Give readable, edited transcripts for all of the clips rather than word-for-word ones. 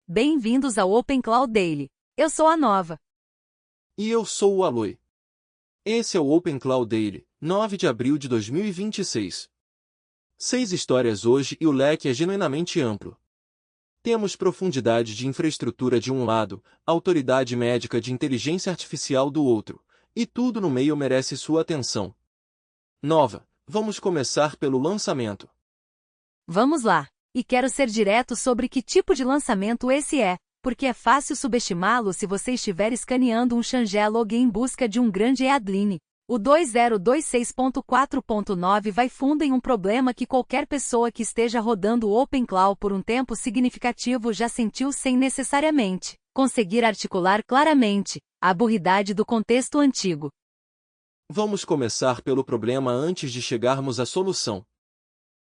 Bem-vindos ao Open Cloud Daily. Eu sou a Nova. E eu sou o Aloy. Esse é o Open Cloud Daily, 9 de abril de 2026. 6 histórias hoje e o leque é genuinamente amplo. Temos profundidade de infraestrutura de um lado, autoridade médica de inteligência artificial do outro, e tudo no meio merece sua atenção. Nova, vamos começar pelo lançamento. Vamos lá. E quero ser direto sobre que tipo de lançamento esse é, porque é fácil subestimá-lo se você estiver escaneando um Changelog em busca de um grande EADLINE. O 2026.4.9 vai fundo em um problema que qualquer pessoa que esteja rodando o OpenCloud por um tempo significativo já sentiu sem necessariamente conseguir articular claramente a burridade do contexto antigo. Vamos começar pelo problema antes de chegarmos à solução.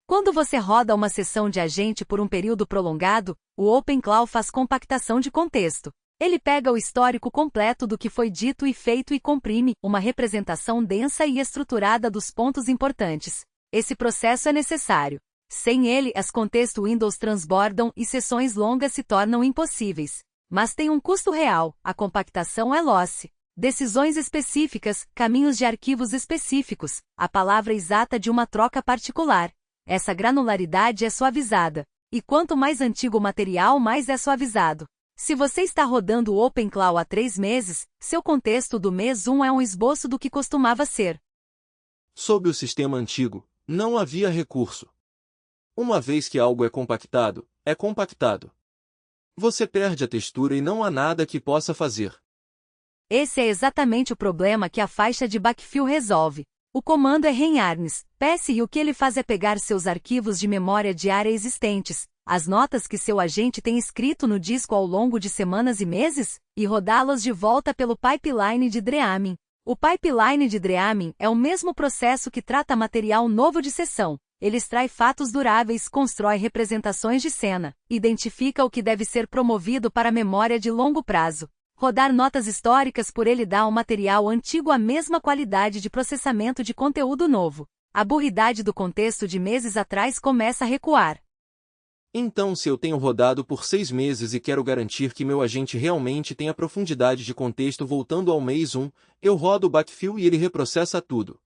Quando você roda uma sessão de agente por um período prolongado, o OpenCloud faz compactação de contexto. Ele pega o histórico completo do que foi dito e feito e comprime uma representação densa e estruturada dos pontos importantes. Esse processo é necessário. Sem ele, as contexto Windows transbordam e sessões longas se tornam impossíveis. Mas tem um custo real, a compactação é loss. Decisões específicas, caminhos de arquivos específicos, a palavra exata de uma troca particular. Essa granularidade é suavizada. E quanto mais antigo o material, mais é suavizado. Se você está rodando o OpenCloud há 3 meses, seu contexto do mês 1 é um esboço do que costumava ser. Sob o sistema antigo, não havia recurso. Uma vez que algo é compactado, é compactado. Você perde a textura e não há nada que possa fazer. Esse é exatamente o problema que a faixa de backfill resolve. O comando é reinarnes, PS e o que ele faz é pegar seus arquivos de memória diária existentes, as notas que seu agente tem escrito no disco ao longo de semanas e meses, e rodá-las de volta pelo pipeline de Dreaming. O pipeline de Dreaming é o mesmo processo que trata material novo de sessão. Ele extrai fatos duráveis, constrói representações de cena, identifica o que deve ser promovido para a memória de longo prazo. Rodar notas históricas por ele dá ao material antigo a mesma qualidade de processamento de conteúdo novo. A burridade do contexto de meses atrás começa a recuar. Então, se eu tenho rodado por 6 meses e quero garantir que meu agente realmente tenha profundidade de contexto voltando ao mês 1, eu rodo o backfill e ele reprocessa tudo.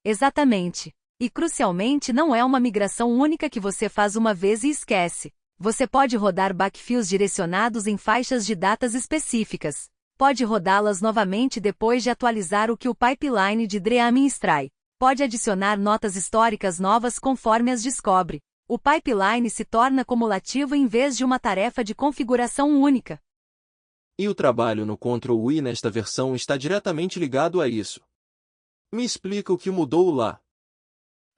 Exatamente. E crucialmente não é uma migração única que você faz uma vez e esquece. Você pode rodar backfills direcionados em faixas de datas específicas. Pode rodá-las novamente depois de atualizar o que o pipeline de Dreaming extrai. Pode adicionar notas históricas novas conforme as descobre. O pipeline se torna cumulativo em vez de uma tarefa de configuração única. E o trabalho no Ctrl+I nesta versão está diretamente ligado a isso. Me explica o que mudou lá.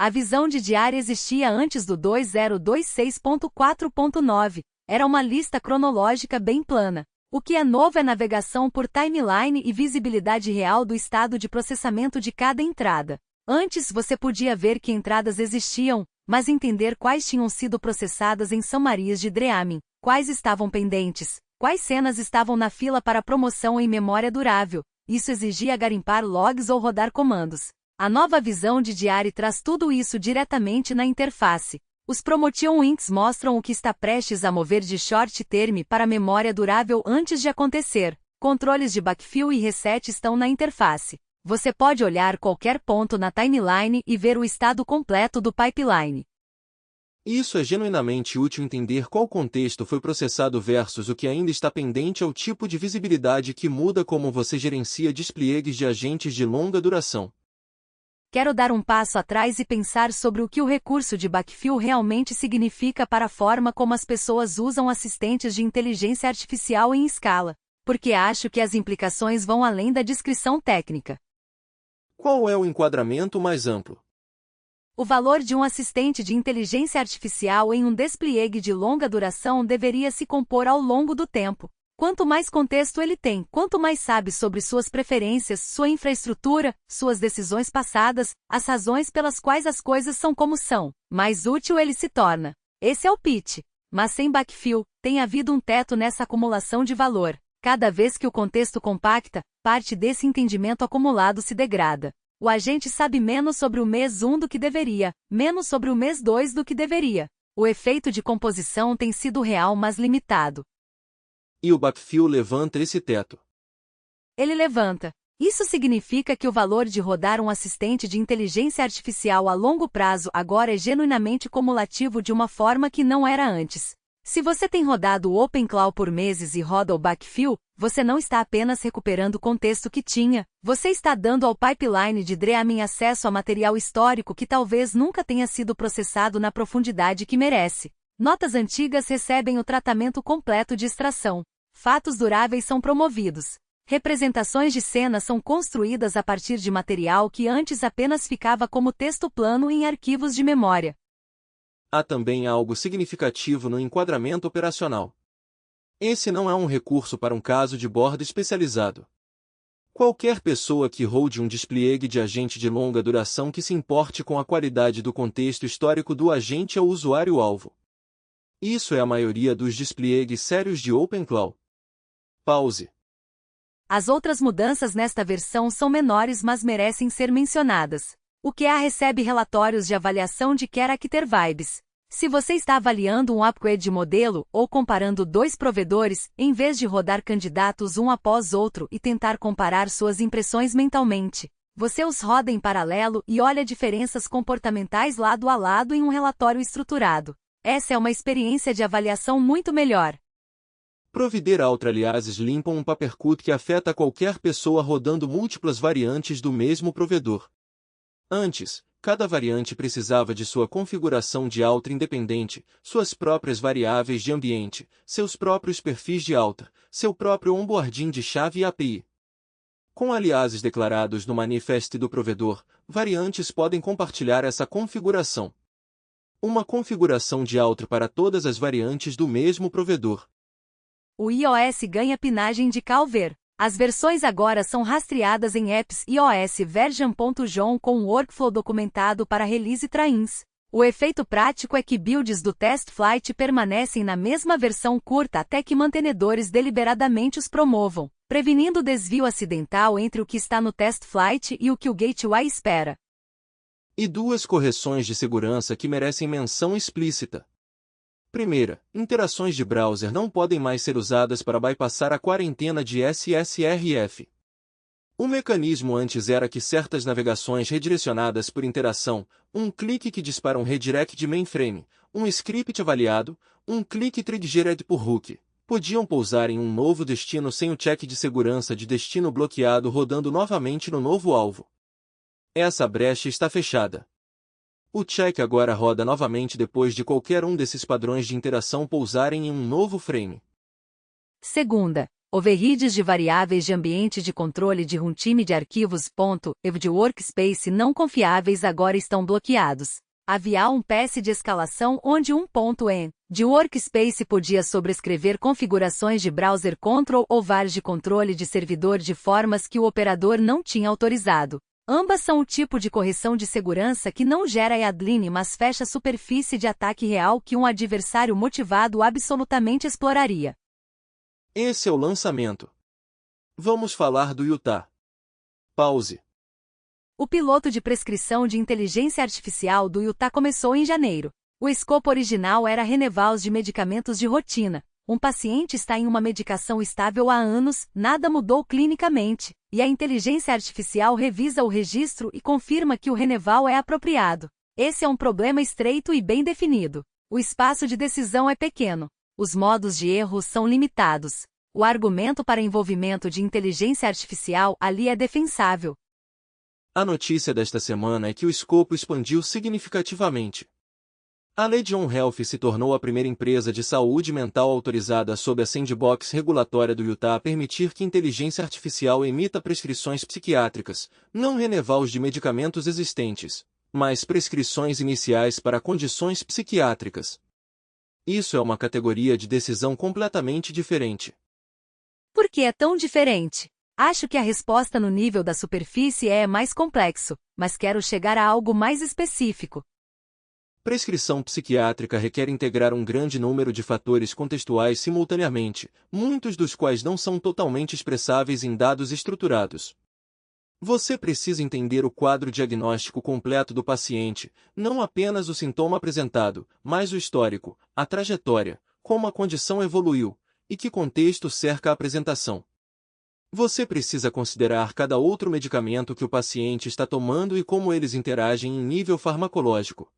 A visão de diária existia antes do 2026.4.9. Era uma lista cronológica bem plana. O que é novo é navegação por timeline e visibilidade real do estado de processamento de cada entrada. Antes você podia ver que entradas existiam, mas entender quais tinham sido processadas em summaries de Dreaming, quais estavam pendentes, quais cenas estavam na fila para promoção em memória durável. Isso exigia garimpar logs ou rodar comandos. A nova visão de diário traz tudo isso diretamente na interface. Os Promotion Winks mostram o que está prestes a mover de short term para memória durável antes de acontecer. Controles de backfill e reset estão na interface. Você pode olhar qualquer ponto na timeline e ver o estado completo do pipeline. Isso é genuinamente útil entender qual contexto foi processado versus o que ainda está pendente ao tipo de visibilidade que muda como você gerencia desplegues de agentes de longa duração. Quero dar um passo atrás e pensar sobre o que o recurso de backfill realmente significa para a forma como as pessoas usam assistentes de inteligência artificial em escala, porque acho que as implicações vão além da descrição técnica. Qual é o enquadramento mais amplo? O valor de um assistente de inteligência artificial em um desplegue de longa duração deveria se compor ao longo do tempo. Quanto mais contexto ele tem, quanto mais sabe sobre suas preferências, sua infraestrutura, suas decisões passadas, as razões pelas quais as coisas são como são, mais útil ele se torna. Esse é o pitch. Mas sem backfill, tem havido um teto nessa acumulação de valor. Cada vez que o contexto compacta, parte desse entendimento acumulado se degrada. O agente sabe menos sobre o mês 1 do que deveria, menos sobre o mês 2 do que deveria. O efeito de composição tem sido real mas limitado. E o backfill levanta esse teto. Ele levanta. Isso significa que o valor de rodar um assistente de inteligência artificial a longo prazo agora é genuinamente cumulativo de uma forma que não era antes. Se você tem rodado o OpenClaw por meses e roda o backfill, você não está apenas recuperando o contexto que tinha, você está dando ao pipeline de Dreaming acesso a material histórico que talvez nunca tenha sido processado na profundidade que merece. Notas antigas recebem o tratamento completo de extração. Fatos duráveis são promovidos. Representações de cena são construídas a partir de material que antes apenas ficava como texto plano em arquivos de memória. Há também algo significativo no enquadramento operacional. Esse não é um recurso para um caso de bordo especializado. Qualquer pessoa que rode um desplegue de agente de longa duração que se importe com a qualidade do contexto histórico do agente é o usuário-alvo. Isso é a maioria dos desplegues sérios de OpenClaw. Pause. As outras mudanças nesta versão são menores mas merecem ser mencionadas. O QA recebe relatórios de avaliação de Character Vibes. Se você está avaliando um upgrade de modelo, ou comparando dois provedores, em vez de rodar candidatos um após outro e tentar comparar suas impressões mentalmente, você os roda em paralelo e olha diferenças comportamentais lado a lado em um relatório estruturado. Essa é uma experiência de avaliação muito melhor. Provider Ultra aliases limpam um papercut que afeta qualquer pessoa rodando múltiplas variantes do mesmo provedor. Antes, cada variante precisava de sua configuração de Ultra independente, suas próprias variáveis de ambiente, seus próprios perfis de Ultra, seu próprio onboarding de chave e API. Com aliases declarados no manifest do provedor, variantes podem compartilhar essa configuração. Uma configuração de Ultra para todas as variantes do mesmo provedor. O iOS ganha pinagem de Calver. As versões agora são rastreadas em apps iOS version.jon com um workflow documentado para release trains. O efeito prático é que builds do test flight permanecem na mesma versão curta até que mantenedores deliberadamente os promovam, prevenindo desvio acidental entre o que está no test flight e o que o gateway espera. E duas correções de segurança que merecem menção explícita. Primeira, interações de browser não podem mais ser usadas para bypassar a quarentena de SSRF. O mecanismo antes era que certas navegações redirecionadas por interação, um clique que dispara um redirect de mainframe, um script avaliado, um clique triggered por hook, podiam pousar em um novo destino sem o check de segurança de destino bloqueado rodando novamente no novo alvo. Essa brecha está fechada. O check agora roda novamente depois de qualquer um desses padrões de interação pousarem em um novo frame. Segunda, overrides de variáveis de ambiente de controle de runtime de arquivos .ev de workspace não confiáveis agora estão bloqueados. Havia um PS de escalação onde um .en de workspace podia sobrescrever configurações de browser control ou vars de controle de servidor de formas que o operador não tinha autorizado. Ambas são o tipo de correção de segurança que não gera EADLINE mas fecha a superfície de ataque real que um adversário motivado absolutamente exploraria. Esse é o lançamento. Vamos falar do Utah. Pause. O piloto de prescrição de inteligência artificial do Utah começou em janeiro. O escopo original era renevals de medicamentos de rotina. Um paciente está em uma medicação estável há anos, nada mudou clinicamente, e a inteligência artificial revisa o registro e confirma que o reneval é apropriado. Esse é um problema estreito e bem definido. O espaço de decisão é pequeno. Os modos de erro são limitados. O argumento para envolvimento de inteligência artificial ali é defensável. A notícia desta semana é que o escopo expandiu significativamente. A Legion Health se tornou a primeira empresa de saúde mental autorizada sob a sandbox regulatória do Utah a permitir que inteligência artificial emita prescrições psiquiátricas, não renevals de medicamentos existentes, mas prescrições iniciais para condições psiquiátricas. Isso é uma categoria de decisão completamente diferente. Por que é tão diferente? Acho que a resposta no nível da superfície é mais complexo, mas quero chegar a algo mais específico. Prescrição psiquiátrica requer integrar um grande número de fatores contextuais simultaneamente, muitos dos quais não são totalmente expressáveis em dados estruturados. Você precisa entender o quadro diagnóstico completo do paciente, não apenas o sintoma apresentado, mas o histórico, a trajetória, como a condição evoluiu, e que contexto cerca a apresentação. Você precisa considerar cada outro medicamento que o paciente está tomando e como eles interagem em nível farmacológico.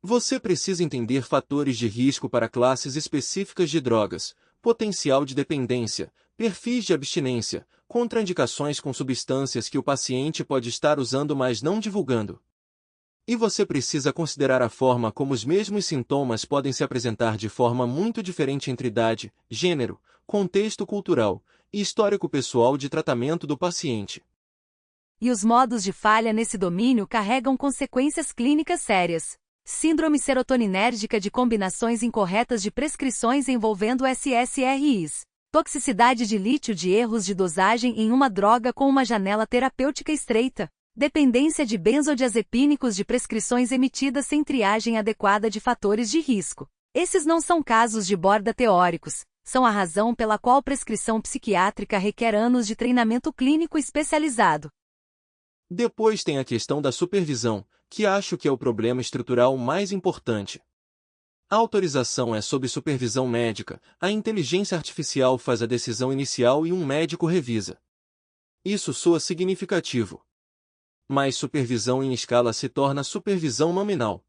Você precisa entender fatores de risco para classes específicas de drogas, potencial de dependência, perfis de abstinência, contraindicações com substâncias que o paciente pode estar usando mas não divulgando. E você precisa considerar a forma como os mesmos sintomas podem se apresentar de forma muito diferente entre idade, gênero, contexto cultural e histórico pessoal de tratamento do paciente. E os modos de falha nesse domínio carregam consequências clínicas sérias. Síndrome serotoninérgica de combinações incorretas de prescrições envolvendo SSRIs. Toxicidade de lítio de erros de dosagem em uma droga com uma janela terapêutica estreita. Dependência de benzodiazepínicos de prescrições emitidas sem triagem adequada de fatores de risco. Esses não são casos de borda teóricos, são a razão pela qual prescrição psiquiátrica requer anos de treinamento clínico especializado. Depois tem a questão da supervisão, que acho que é o problema estrutural mais importante. A autorização é sob supervisão médica, a inteligência artificial faz a decisão inicial e um médico revisa. Isso soa significativo. Mas supervisão em escala se torna supervisão nominal.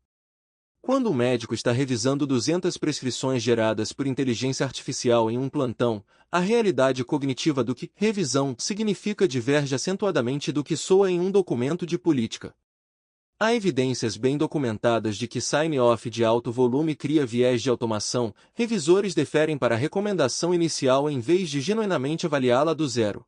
Quando o médico está revisando 200 prescrições geradas por inteligência artificial em um plantão, a realidade cognitiva do que revisão significa diverge acentuadamente do que soa em um documento de política. Há evidências bem documentadas de que sign-off de alto volume cria viés de automação, revisores deferem para a recomendação inicial em vez de genuinamente avaliá-la do zero.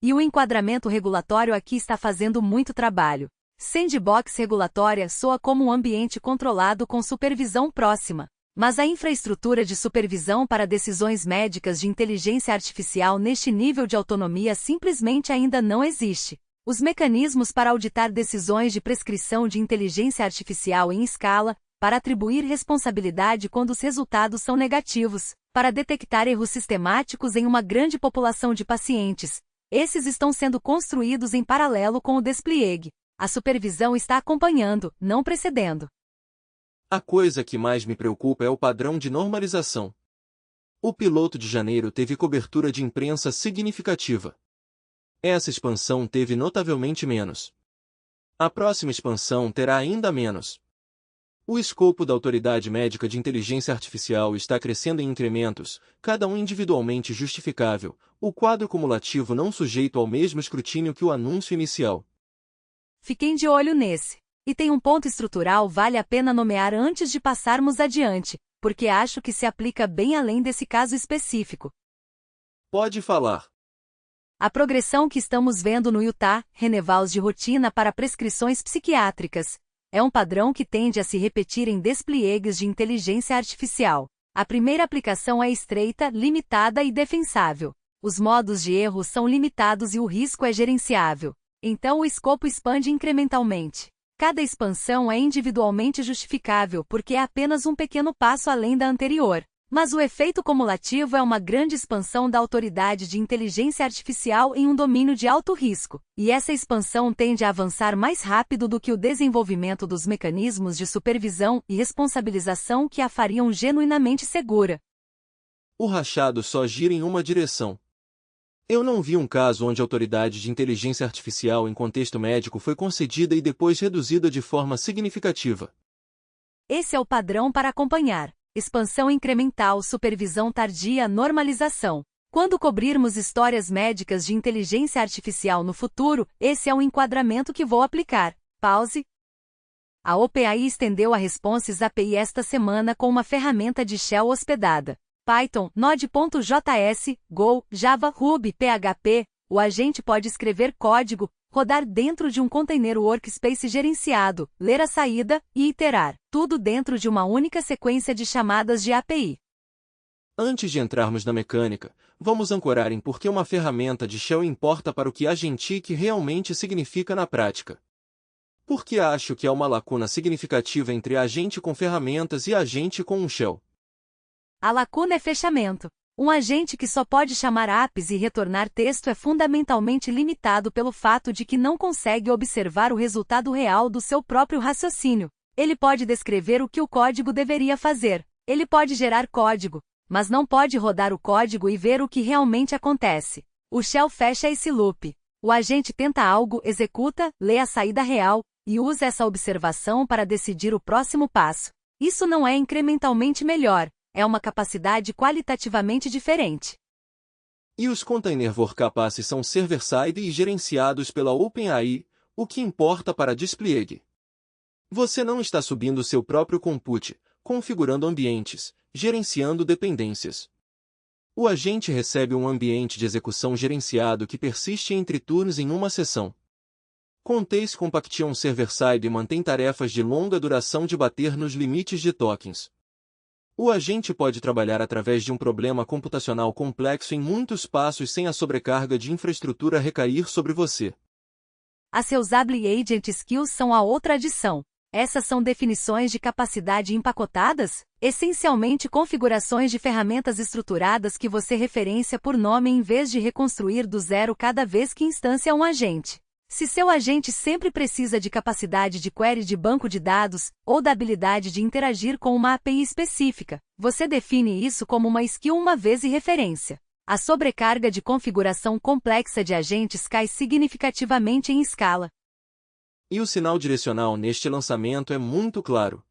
E o enquadramento regulatório aqui está fazendo muito trabalho. Sandbox regulatória soa como um ambiente controlado com supervisão próxima. Mas a infraestrutura de supervisão para decisões médicas de inteligência artificial neste nível de autonomia simplesmente ainda não existe. Os mecanismos para auditar decisões de prescrição de inteligência artificial em escala, para atribuir responsabilidade quando os resultados são negativos, para detectar erros sistemáticos em uma grande população de pacientes. Esses estão sendo construídos em paralelo com o despliegue. A supervisão está acompanhando, não precedendo. A coisa que mais me preocupa é o padrão de normalização. O piloto de janeiro teve cobertura de imprensa significativa. Essa expansão teve notavelmente menos. A próxima expansão terá ainda menos. O escopo da autoridade médica de inteligência artificial está crescendo em incrementos, cada um individualmente justificável, o quadro cumulativo não sujeito ao mesmo escrutínio que o anúncio inicial. Fiquem de olho nesse. E tem um ponto estrutural vale a pena nomear antes de passarmos adiante, porque acho que se aplica bem além desse caso específico. Pode falar. A progressão que estamos vendo no Utah, renevals de rotina para prescrições psiquiátricas, é um padrão que tende a se repetir em despliegues de inteligência artificial. A primeira aplicação é estreita, limitada e defensável. Os modos de erro são limitados e o risco é gerenciável. Então o escopo expande incrementalmente. Cada expansão é individualmente justificável porque é apenas um pequeno passo além da anterior. Mas o efeito cumulativo é uma grande expansão da autoridade de inteligência artificial em um domínio de alto risco, e essa expansão tende a avançar mais rápido do que o desenvolvimento dos mecanismos de supervisão e responsabilização que a fariam genuinamente segura. O rachado só gira em uma direção. Eu não vi um caso onde a autoridade de inteligência artificial em contexto médico foi concedida e depois reduzida de forma significativa. Esse é o padrão para acompanhar. Expansão incremental, supervisão tardia, normalização. Quando cobrirmos histórias médicas de inteligência artificial no futuro, esse é o enquadramento que vou aplicar. Pause. A OpenAI estendeu a Responses API esta semana com uma ferramenta de shell hospedada. Python, Node.js, Go, Java, Ruby, PHP, o agente pode escrever código, rodar dentro de um container workspace gerenciado, ler a saída e iterar, tudo dentro de uma única sequência de chamadas de API. Antes de entrarmos na mecânica, vamos ancorar em por que uma ferramenta de shell importa para o que agentic realmente significa na prática. Porque acho que há uma lacuna significativa entre agente com ferramentas e agente com um shell. A lacuna é fechamento. Um agente que só pode chamar apps e retornar texto é fundamentalmente limitado pelo fato de que não consegue observar o resultado real do seu próprio raciocínio. Ele pode descrever o que o código deveria fazer. Ele pode gerar código, mas não pode rodar o código e ver o que realmente acontece. O shell fecha esse loop. O agente tenta algo, executa, lê a saída real, e usa essa observação para decidir o próximo passo. Isso não é incrementalmente melhor, é uma capacidade qualitativamente diferente. E os Container Workers são server-side e gerenciados pela OpenAI, o que importa para Displeag. Você não está subindo seu próprio compute, configurando ambientes, gerenciando dependências. O agente recebe um ambiente de execução gerenciado que persiste entre turnos em uma sessão. Contains Compaction Server-Side mantém tarefas de longa duração de bater nos limites de tokens. O agente pode trabalhar através de um problema computacional complexo em muitos passos sem a sobrecarga de infraestrutura recair sobre você. As Reusable Agent Skills são a outra adição. Essas são definições de capacidade empacotadas, essencialmente configurações de ferramentas estruturadas que você referencia por nome em vez de reconstruir do zero cada vez que instancia um agente. Se seu agente sempre precisa de capacidade de query de banco de dados, ou da habilidade de interagir com uma API específica, você define isso como uma skill uma vez e referência. A sobrecarga de configuração complexa de agentes cai significativamente em escala. E o sinal direcional neste lançamento é muito claro.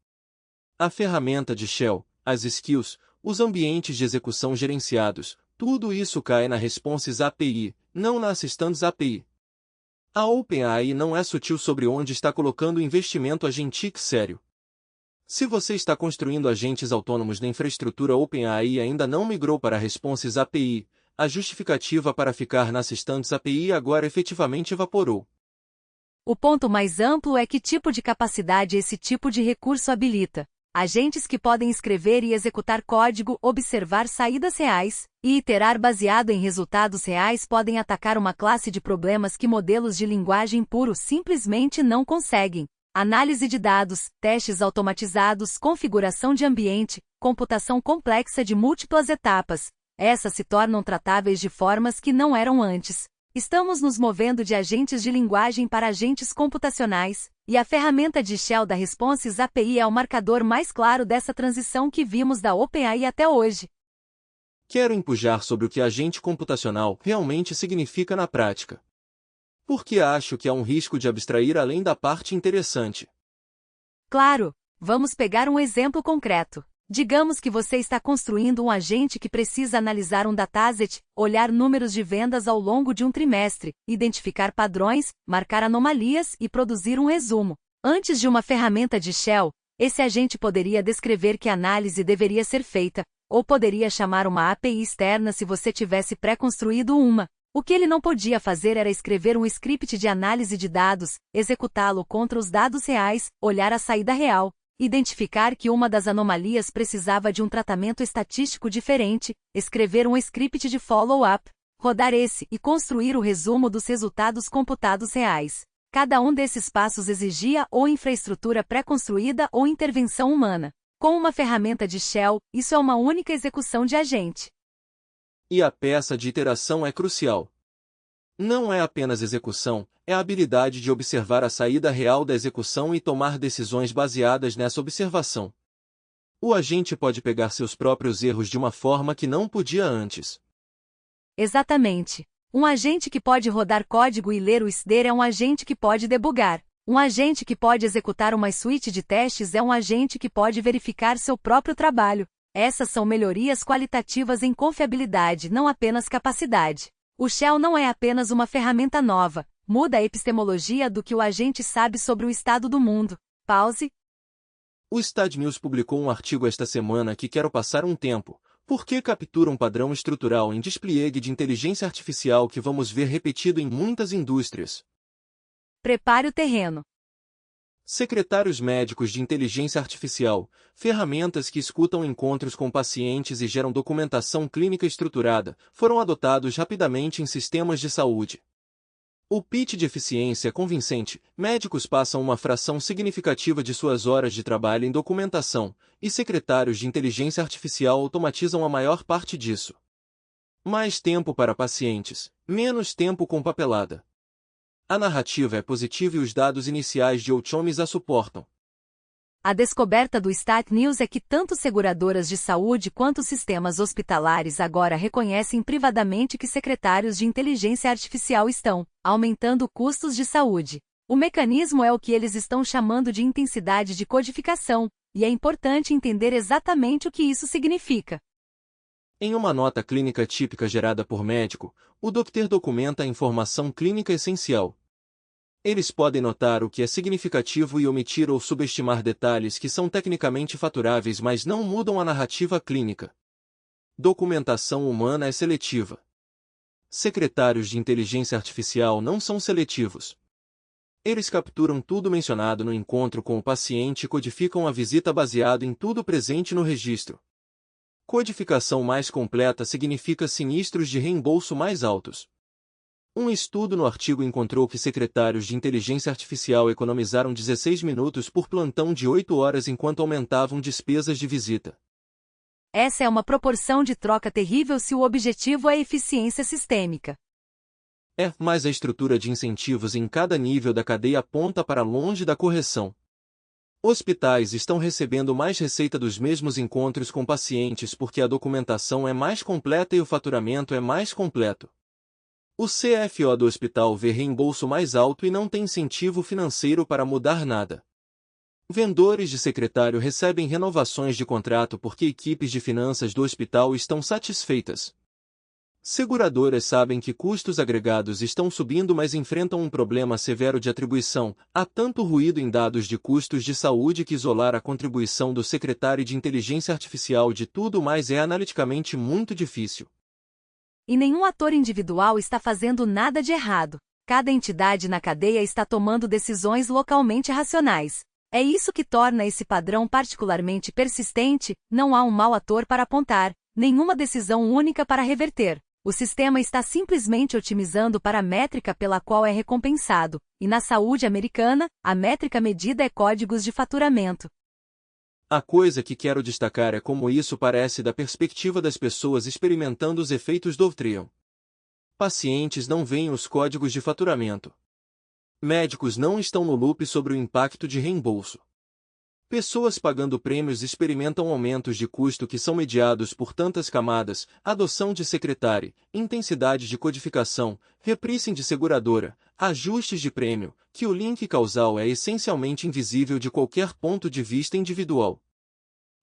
A ferramenta de shell, as skills, os ambientes de execução gerenciados, tudo isso cai na Responses API, não na Assistants API. A OpenAI não é sutil sobre onde está colocando investimento agentic sério. Se você está construindo agentes autônomos na infraestrutura OpenAI e ainda não migrou para a Responses API, a justificativa para ficar na Assistants API agora efetivamente evaporou. O ponto mais amplo é que tipo de capacidade esse tipo de recurso habilita. Agentes que podem escrever e executar código, observar saídas reais, e iterar baseado em resultados reais podem atacar uma classe de problemas que modelos de linguagem puro simplesmente não conseguem. Análise de dados, testes automatizados, configuração de ambiente, computação complexa de múltiplas etapas. Essas se tornam tratáveis de formas que não eram antes. Estamos nos movendo de agentes de linguagem para agentes computacionais, e a ferramenta de shell da Responses API é o marcador mais claro dessa transição que vimos da OpenAI até hoje. Quero empujar sobre o que agente computacional realmente significa na prática. Porque acho que há um risco de abstrair além da parte interessante. Claro, vamos pegar um exemplo concreto. Digamos que você está construindo um agente que precisa analisar um dataset, olhar números de vendas ao longo de um trimestre, identificar padrões, marcar anomalias e produzir um resumo. Antes de uma ferramenta de shell, esse agente poderia descrever que análise deveria ser feita, ou poderia chamar uma API externa se você tivesse pré-construído uma. O que ele não podia fazer era escrever um script de análise de dados, executá-lo contra os dados reais, olhar a saída real, identificar que uma das anomalias precisava de um tratamento estatístico diferente, escrever um script de follow-up, rodar esse e construir o resumo dos resultados computados reais. Cada um desses passos exigia ou infraestrutura pré-construída ou intervenção humana. Com uma ferramenta de shell, isso é uma única execução de agente. E a peça de iteração é crucial. Não é apenas execução, é a habilidade de observar a saída real da execução e tomar decisões baseadas nessa observação. O agente pode pegar seus próprios erros de uma forma que não podia antes. Exatamente. Um agente que pode rodar código e ler o SDER é um agente que pode debugar. Um agente que pode executar uma suite de testes é um agente que pode verificar seu próprio trabalho. Essas são melhorias qualitativas em confiabilidade, não apenas capacidade. O shell não é apenas uma ferramenta nova, muda a epistemologia do que o agente sabe sobre o estado do mundo. Pause. O StadNews publicou um artigo esta semana que quero passar um tempo. Por que captura um padrão estrutural em Displeag de inteligência artificial que vamos ver repetido em muitas indústrias? Prepare o terreno. Secretários médicos de inteligência artificial, ferramentas que escutam encontros com pacientes e geram documentação clínica estruturada, foram adotados rapidamente em sistemas de saúde. O pitch de eficiência é convincente, médicos passam uma fração significativa de suas horas de trabalho em documentação, e secretários de inteligência artificial automatizam a maior parte disso. Mais tempo para pacientes, menos tempo com papelada. A narrativa é positiva e os dados iniciais de Outcomes a suportam. A descoberta do Stat News é que tanto seguradoras de saúde quanto sistemas hospitalares agora reconhecem privadamente que secretários de inteligência artificial estão aumentando custos de saúde. O mecanismo é o que eles estão chamando de intensidade de codificação, e é importante entender exatamente o que isso significa. Em uma nota clínica típica gerada por médico, o Dr. documenta a informação clínica essencial. Eles podem notar o que é significativo e omitir ou subestimar detalhes que são tecnicamente faturáveis, mas não mudam a narrativa clínica. Documentação humana é seletiva. Secretários de inteligência artificial não são seletivos. Eles capturam tudo mencionado no encontro com o paciente e codificam a visita baseado em tudo presente no registro. Codificação mais completa significa sinistros de reembolso mais altos. Um estudo no artigo encontrou que secretários de inteligência artificial economizaram 16 minutos por plantão de 8 horas enquanto aumentavam despesas de visita. Essa é uma proporção de troca terrível se o objetivo é eficiência sistêmica. Mas a estrutura de incentivos em cada nível da cadeia aponta para longe da correção. Hospitais estão recebendo mais receita dos mesmos encontros com pacientes porque a documentação é mais completa e o faturamento é mais completo. O CFO do hospital vê reembolso mais alto e não tem incentivo financeiro para mudar nada. Vendedores de secretário recebem renovações de contrato porque equipes de finanças do hospital estão satisfeitas. Seguradoras sabem que custos agregados estão subindo, mas enfrentam um problema severo de atribuição. Há tanto ruído em dados de custos de saúde que isolar a contribuição do secretário de inteligência artificial de tudo mais é analiticamente muito difícil. E nenhum ator individual está fazendo nada de errado. Cada entidade na cadeia está tomando decisões localmente racionais. É isso que torna esse padrão particularmente persistente. Não há um mau ator para apontar, nenhuma decisão única para reverter. O sistema está simplesmente otimizando para a métrica pela qual é recompensado, e na saúde americana, a métrica medida é códigos de faturamento. A coisa que quero destacar é como isso parece da perspectiva das pessoas experimentando os efeitos do Trion. Pacientes não veem os códigos de faturamento. Médicos não estão no loop sobre o impacto de reembolso. Pessoas pagando prêmios experimentam aumentos de custo que são mediados por tantas camadas: adoção de secretário, intensidade de codificação, repricing de seguradora, ajustes de prêmio, que o link causal é essencialmente invisível de qualquer ponto de vista individual.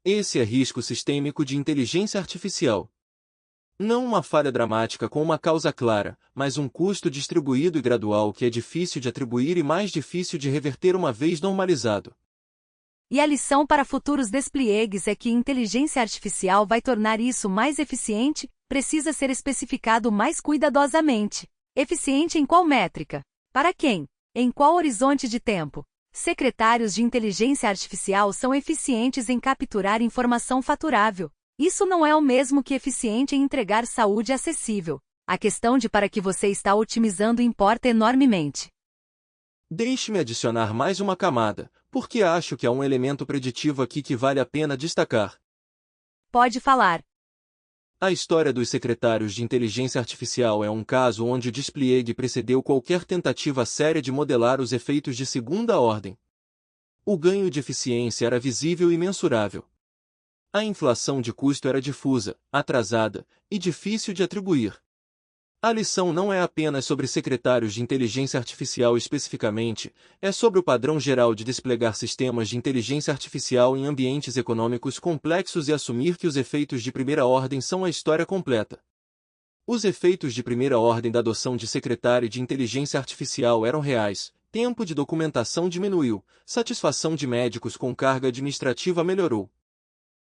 Esse é risco sistêmico de inteligência artificial. Não uma falha dramática com uma causa clara, mas um custo distribuído e gradual que é difícil de atribuir e mais difícil de reverter uma vez normalizado. E a lição para futuros despliegues é que inteligência artificial vai tornar isso mais eficiente, precisa ser especificado mais cuidadosamente. Eficiente em qual métrica? Para quem? Em qual horizonte de tempo? Secretários de inteligência artificial são eficientes em capturar informação faturável. Isso não é o mesmo que eficiente em entregar saúde acessível. A questão de para que você está otimizando importa enormemente. Deixe-me adicionar mais uma camada, porque acho que há um elemento preditivo aqui que vale a pena destacar. Pode falar. A história dos secretários de inteligência artificial é um caso onde o despliegue precedeu qualquer tentativa séria de modelar os efeitos de segunda ordem. O ganho de eficiência era visível e mensurável. A inflação de custo era difusa, atrasada e difícil de atribuir. A lição não é apenas sobre secretários de inteligência artificial especificamente, é sobre o padrão geral de desplegar sistemas de inteligência artificial em ambientes econômicos complexos e assumir que os efeitos de primeira ordem são a história completa. Os efeitos de primeira ordem da adoção de secretário de inteligência artificial eram reais, tempo de documentação diminuiu, satisfação de médicos com carga administrativa melhorou.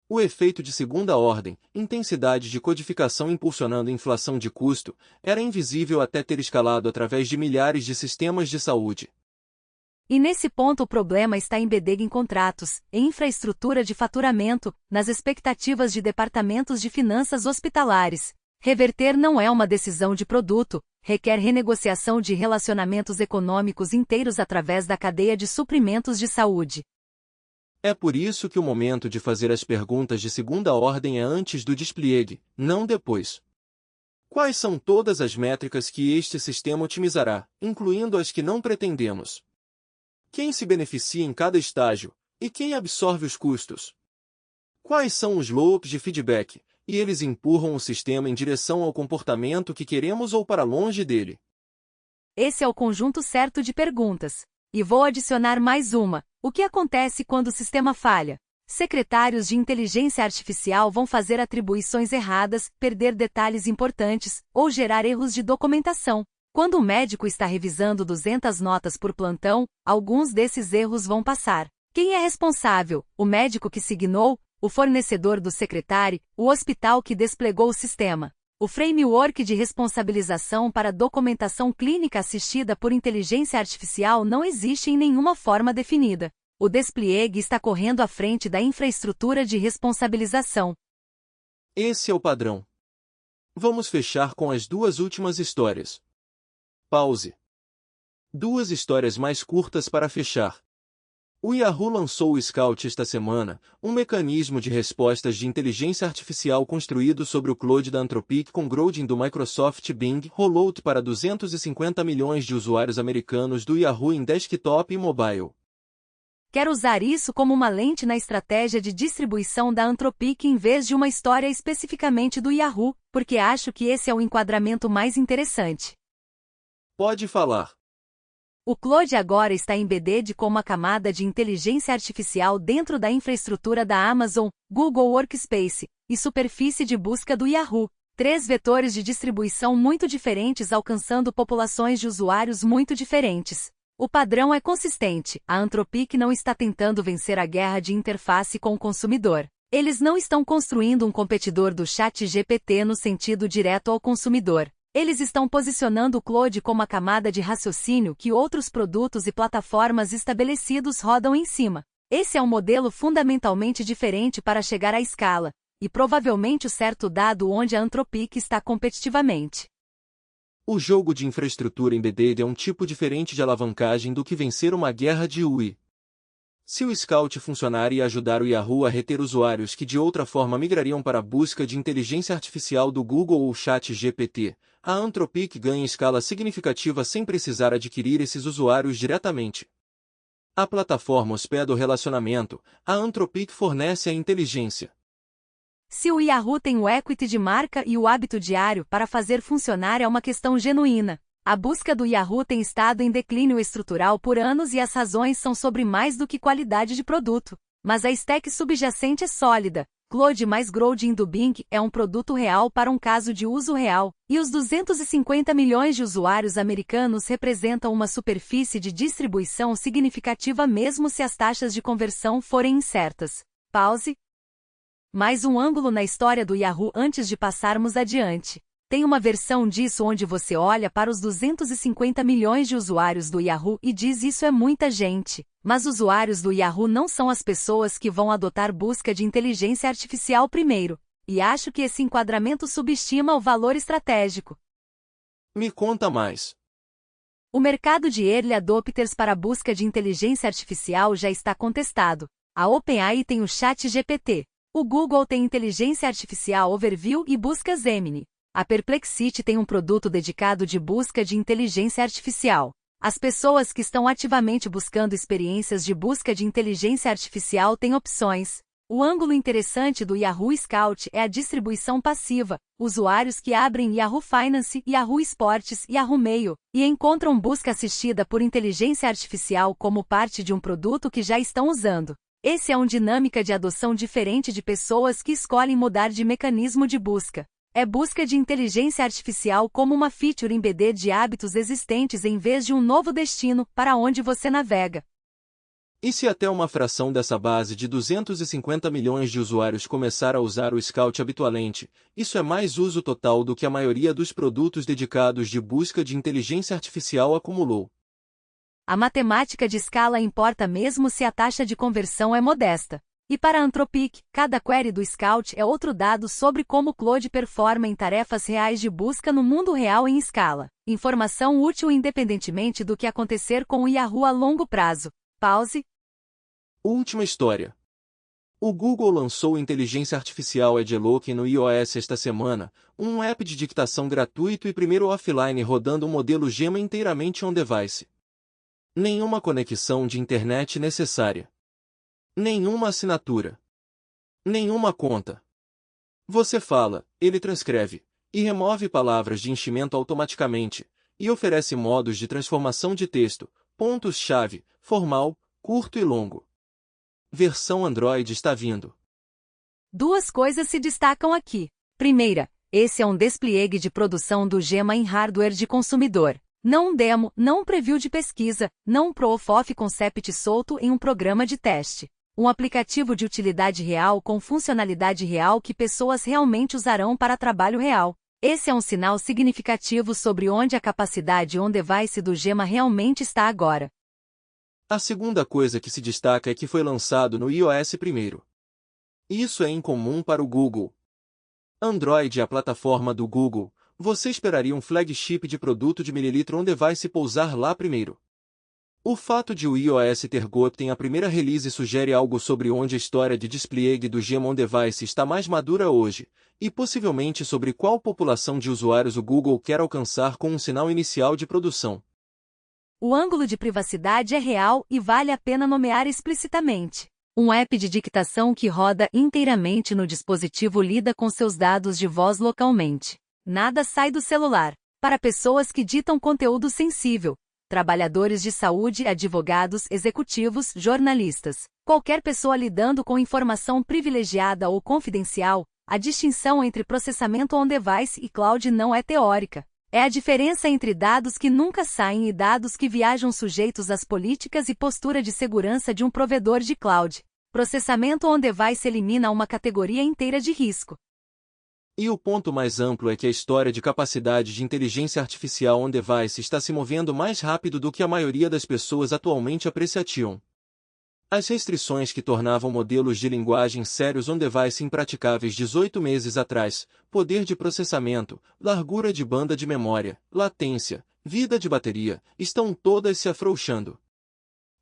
O efeito de segunda ordem, intensidade de codificação impulsionando inflação de custo, era invisível até ter escalado através de milhares de sistemas de saúde. E nesse ponto o problema está embedded em contratos, em infraestrutura de faturamento, nas expectativas de departamentos de finanças hospitalares. Reverter não é uma decisão de produto, requer renegociação de relacionamentos econômicos inteiros através da cadeia de suprimentos de saúde. É por isso que o momento de fazer as perguntas de segunda ordem é antes do despliegue, não depois. Quais são todas as métricas que este sistema otimizará, incluindo as que não pretendemos? Quem se beneficia em cada estágio, e quem absorve os custos? Quais são os loops de feedback, e eles empurram o sistema em direção ao comportamento que queremos ou para longe dele? Esse é o conjunto certo de perguntas. E vou adicionar mais uma. O que acontece quando o sistema falha? Secretários de inteligência artificial vão fazer atribuições erradas, perder detalhes importantes, ou gerar erros de documentação. Quando o médico está revisando 200 notas por plantão, alguns desses erros vão passar. Quem é responsável? O médico que signou? O fornecedor do secretário? O hospital que desplegou o sistema? O framework de responsabilização para documentação clínica assistida por inteligência artificial não existe em nenhuma forma definida. O despliegue está correndo à frente da infraestrutura de responsabilização. Esse é o padrão. Vamos fechar com as duas últimas histórias. Pause. Duas histórias mais curtas para fechar. O Yahoo lançou o Scout esta semana, um mecanismo de respostas de inteligência artificial construído sobre o Claude da Anthropic com Grouding do Microsoft Bing, rollout para 250 milhões de usuários americanos do Yahoo em desktop e mobile. Quero usar isso como uma lente na estratégia de distribuição da Anthropic em vez de uma história especificamente do Yahoo, porque acho que esse é o enquadramento mais interessante. Pode falar. O Claude agora está embedded com uma camada de inteligência artificial dentro da infraestrutura da Amazon, Google Workspace e superfície de busca do Yahoo. 3 vetores de distribuição muito diferentes alcançando populações de usuários muito diferentes. O padrão é consistente. A Anthropic não está tentando vencer a guerra de interface com o consumidor. Eles não estão construindo um competidor do ChatGPT no sentido direto ao consumidor. Eles estão posicionando o Claude como a camada de raciocínio que outros produtos e plataformas estabelecidos rodam em cima. Esse é um modelo fundamentalmente diferente para chegar à escala, e provavelmente o certo dado onde a Anthropic está competitivamente. O jogo de infraestrutura embedded é um tipo diferente de alavancagem do que vencer uma guerra de UI. Se o Scout funcionar e ajudar o Yahoo a reter usuários que de outra forma migrariam para a busca de inteligência artificial do Google ou ChatGPT, a Anthropic ganha escala significativa sem precisar adquirir esses usuários diretamente. A plataforma hospeda o relacionamento, a Anthropic fornece a inteligência. Se o Yahoo tem o equity de marca e o hábito diário para fazer funcionar é uma questão genuína. A busca do Yahoo tem estado em declínio estrutural por anos e as razões são sobre mais do que qualidade de produto. Mas a stack subjacente é sólida. Claude mais Grouding do Bing é um produto real para um caso de uso real, e os 250 milhões de usuários americanos representam uma superfície de distribuição significativa mesmo se as taxas de conversão forem incertas. Pause. Mais um ângulo na história do Yahoo antes de passarmos adiante. Tem uma versão disso onde você olha para os 250 milhões de usuários do Yahoo e diz isso é muita gente. Mas usuários do Yahoo não são as pessoas que vão adotar busca de inteligência artificial primeiro. E acho que esse enquadramento subestima o valor estratégico. Me conta mais. O mercado de early adopters para a busca de inteligência artificial já está contestado. A OpenAI tem o ChatGPT. O Google tem inteligência artificial Overview e busca Gemini. A Perplexity tem um produto dedicado de busca de inteligência artificial. As pessoas que estão ativamente buscando experiências de busca de inteligência artificial têm opções. O ângulo interessante do Yahoo Scout é a distribuição passiva, usuários que abrem Yahoo Finance, Yahoo Sports, Yahoo Mail, e encontram busca assistida por inteligência artificial como parte de um produto que já estão usando. Esse é uma dinâmica de adoção diferente de pessoas que escolhem mudar de mecanismo de busca. É busca de inteligência artificial como uma feature embedded de hábitos existentes em vez de um novo destino para onde você navega. E se até uma fração dessa base de 250 milhões de usuários começar a usar o Scout habitualmente, isso é mais uso total do que a maioria dos produtos dedicados de busca de inteligência artificial acumulou. A matemática de escala importa mesmo se a taxa de conversão é modesta. E para a Anthropic, cada query do Scout é outro dado sobre como o Claude performa em tarefas reais de busca no mundo real em escala. Informação útil independentemente do que acontecer com o Yahoo a longo prazo. Pause. Última história. O Google lançou inteligência artificial Edgelock no iOS esta semana, um app de dictação gratuito e primeiro offline rodando o modelo Gemma inteiramente on-device. Nenhuma conexão de internet necessária. Nenhuma assinatura. Nenhuma conta. Você fala, ele transcreve, e remove palavras de enchimento automaticamente, e oferece modos de transformação de texto, pontos-chave, formal, curto e longo. Versão Android está vindo. Duas coisas se destacam aqui. Primeira, esse é um despliegue de produção do Gemma em hardware de consumidor. Não um demo, não um preview de pesquisa, não um proof of concept solto em um programa de teste. Um aplicativo de utilidade real com funcionalidade real que pessoas realmente usarão para trabalho real. Esse é um sinal significativo sobre onde a capacidade on-device do Gemma realmente está agora. A segunda coisa que se destaca é que foi lançado no iOS primeiro. Isso é incomum para o Google. Android é a plataforma do Google. Você esperaria um flagship de produto de mililitro on-device pousar lá primeiro. O fato de o iOS ter gotten a primeira release sugere algo sobre onde a história de despliegue do Gemma on-device está mais madura hoje, e possivelmente sobre qual população de usuários o Google quer alcançar com um sinal inicial de produção. O ângulo de privacidade é real e vale a pena nomear explicitamente. Um app de dictação que roda inteiramente no dispositivo lida com seus dados de voz localmente. Nada sai do celular. Para pessoas que ditam conteúdo sensível, trabalhadores de saúde, advogados, executivos, jornalistas, qualquer pessoa lidando com informação privilegiada ou confidencial, a distinção entre processamento on-device e cloud não é teórica. É a diferença entre dados que nunca saem e dados que viajam sujeitos às políticas e postura de segurança de um provedor de cloud. Processamento on-device elimina uma categoria inteira de risco. E o ponto mais amplo é que a história de capacidade de inteligência artificial on-device está se movendo mais rápido do que a maioria das pessoas atualmente apreciam. As restrições que tornavam modelos de linguagem sérios on-device impraticáveis 18 meses atrás, poder de processamento, largura de banda de memória, latência, vida de bateria, estão todas se afrouxando.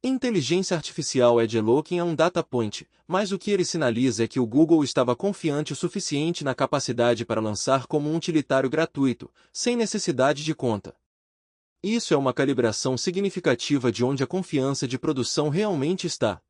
Inteligência artificial Edgelock é um data point, mas o que ele sinaliza é que o Google estava confiante o suficiente na capacidade para lançar como um utilitário gratuito, sem necessidade de conta. Isso é uma calibração significativa de onde a confiança de produção realmente está.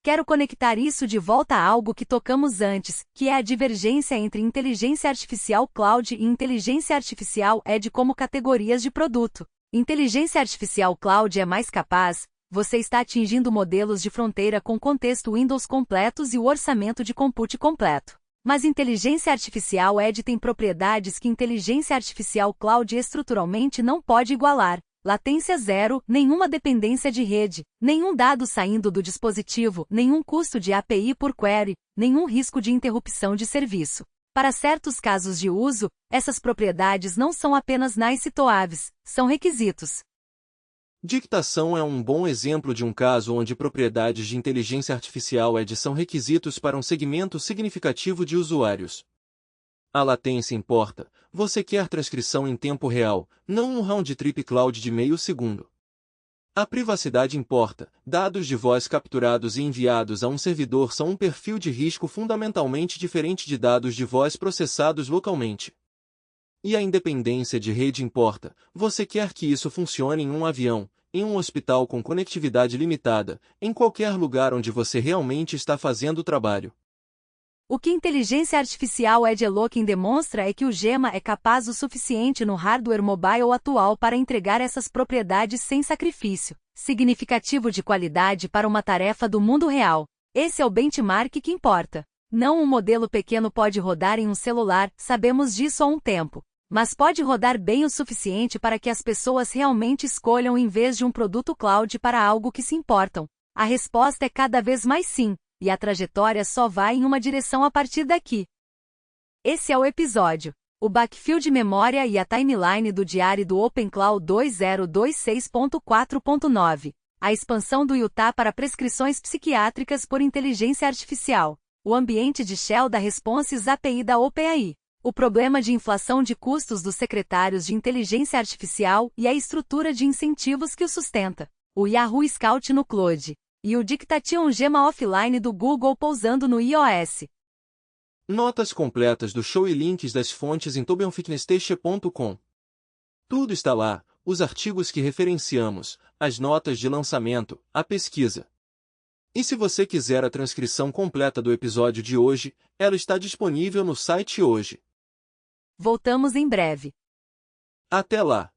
Quero conectar isso de volta a algo que tocamos antes, que é a divergência entre inteligência artificial cloud e inteligência artificial edge como categorias de produto. Inteligência artificial cloud é mais capaz, você está atingindo modelos de fronteira com contexto Windows completos e o orçamento de compute completo. Mas inteligência artificial edge tem propriedades que inteligência artificial cloud estruturalmente não pode igualar. Latência zero, nenhuma dependência de rede, nenhum dado saindo do dispositivo, nenhum custo de API por query, nenhum risco de interrupção de serviço. Para certos casos de uso, essas propriedades não são apenas nice to haves, são requisitos. Dictação é um bom exemplo de um caso onde propriedades de inteligência artificial edge são requisitos para um segmento significativo de usuários. A latência importa, você quer transcrição em tempo real, não um round-trip cloud de meio segundo. A privacidade importa, dados de voz capturados e enviados a um servidor são um perfil de risco fundamentalmente diferente de dados de voz processados localmente. E a independência de rede importa, você quer que isso funcione em um avião, em um hospital com conectividade limitada, em qualquer lugar onde você realmente está fazendo o trabalho. O que inteligência artificial Edgelock demonstra é que o Gemma é capaz o suficiente no hardware mobile atual para entregar essas propriedades sem sacrifício significativo de qualidade para uma tarefa do mundo real. Esse é o benchmark que importa. Não um modelo pequeno pode rodar em um celular, sabemos disso há um tempo. Mas pode rodar bem o suficiente para que as pessoas realmente escolham em vez de um produto cloud para algo que se importam. A resposta é cada vez mais sim, e a trajetória só vai em uma direção a partir daqui. Esse é o episódio. O backfill de memória e a timeline do diário do OpenCloud 2026.4.9. A expansão do Utah para prescrições psiquiátricas por inteligência artificial. O ambiente de shell da Responses API da OpenAI. O problema de inflação de custos dos secretários de inteligência artificial e a estrutura de incentivos que o sustenta. O Yahoo Scout no Cloud. E o Dictation Gema Offline do Google pousando no iOS. Notas completas do show e links das fontes em tobianfitnessteste.com. Tudo está lá, os artigos que referenciamos, as notas de lançamento, a pesquisa. E se você quiser a transcrição completa do episódio de hoje, ela está disponível no site hoje. Voltamos em breve. Até lá!